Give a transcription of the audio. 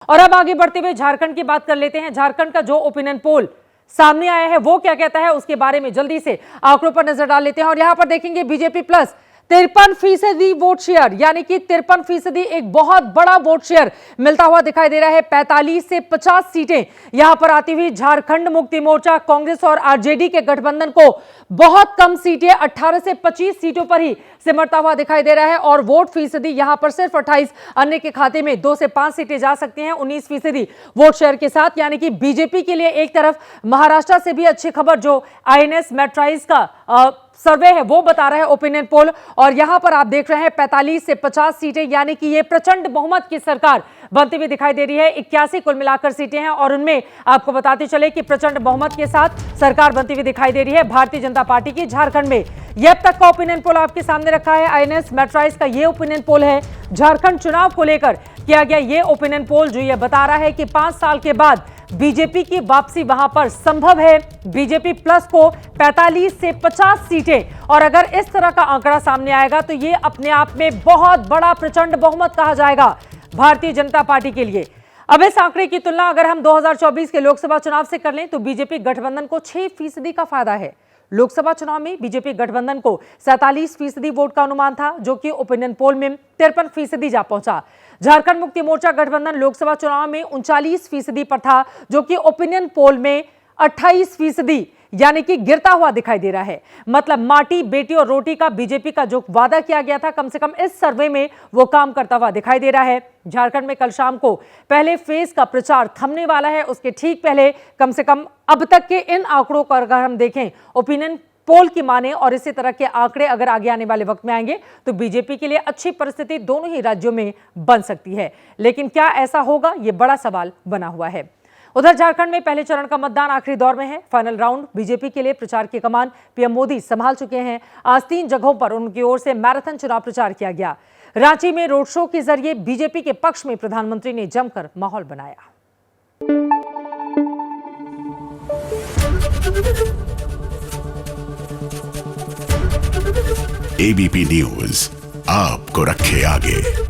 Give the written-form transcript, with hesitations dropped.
और अब आगे बढ़ते हुए झारखंड की बात कर लेते हैं। झारखंड का जो ओपिनियन पोल सामने आया है वो क्या कहता है, उसके बारे में जल्दी से आंकड़ों पर नजर डाल लेते हैं। और यहां पर देखेंगे बीजेपी प्लस 53% वोट शेयर, यानी कि 53% एक बहुत बड़ा वोट शेयर मिलता हुआ दिखाई दे रहा है। 45 से 50 सीटें यहां पर आती हुई झारखंड मुक्ति मोर्चा, कांग्रेस और आरजेडी के गठबंधन को बहुत कम सीटें 18 से 25 सीटों पर ही सिमटता हुआ दिखाई दे रहा है। और वोट फीसदी यहां पर सिर्फ 28, अन्य के खाते में 2 से 5 सीटें जा सकती हैं 19% वोट शेयर के साथ। यानी कि बीजेपी के लिए एक तरफ महाराष्ट्र से भी अच्छी खबर जो आईएनएस मैट्राइज का सर्वे है वो बता रहा है ओपिनियन पोल। और यहां पर आप देख रहे हैं 45 से 50 सीटें, यानी कि ये प्रचंड बहुमत की सरकार बनती हुई दिखाई दे रही है। 81 कुल मिलाकर सीटें हैं और उनमें आपको बताते चले कि प्रचंड बहुमत के साथ सरकार बनती हुई दिखाई दे रही है भारतीय जनता पार्टी की झारखंड में। यह अब तक का ओपिनियन पोल आपके सामने रखा है। आईएनएस मैट्राइज का ये ओपिनियन पोल है झारखंड चुनाव को लेकर किया गया ये ओपिनियन पोल, जो ये बता रहा है कि 5 साल के बाद बीजेपी की वापसी वहां पर संभव है। बीजेपी प्लस को 45 से 50 सीटें, और अगर इस तरह का आंकड़ा सामने आएगा तो ये अपने आप में बहुत बड़ा प्रचंड बहुमत कहा जाएगा भारतीय जनता पार्टी के लिए। अब इस आंकड़े की तुलना अगर हम 2024 के लोकसभा चुनाव से कर लें तो बीजेपी गठबंधन को 6% का फायदा है। लोकसभा चुनाव में बीजेपी गठबंधन को 47% वोट का अनुमान था, जो कि ओपिनियन पोल में 53% जा पहुंचा। झारखंड मुक्ति मोर्चा गठबंधन लोकसभा चुनाव में 39% पर था, जो कि ओपिनियन पोल में 28%, यानी कि गिरता हुआ दिखाई दे रहा है। मतलब माटी बेटी और रोटी का बीजेपी का जो वादा किया गया था, कम से कम इस सर्वे में वो काम करता हुआ दिखाई दे रहा है। झारखंड में कल शाम को पहले फेज का प्रचार थमने वाला है, उसके ठीक पहले कम से कम अब तक के इन आंकड़ों को अगर हम देखें ओपिनियन पोल की माने और इसी तरह के आंकड़े अगर आगे आने वाले वक्त में आएंगे तो बीजेपी के लिए अच्छी परिस्थिति दोनों ही राज्यों में बन सकती है। लेकिन क्या ऐसा होगा, यह बड़ा सवाल बना हुआ है। उधर झारखंड में पहले चरण का मतदान आखिरी दौर में है। फाइनल राउंड बीजेपी के लिए प्रचार की कमान पीएम मोदी संभाल चुके हैं। आज 3 जगहों पर उनकी ओर से मैराथन चुनाव प्रचार किया गया। रांची में रोड शो के जरिए बीजेपी के पक्ष में प्रधानमंत्री ने जमकर माहौल बनाया। एबीपी न्यूज आपको रखे आगे।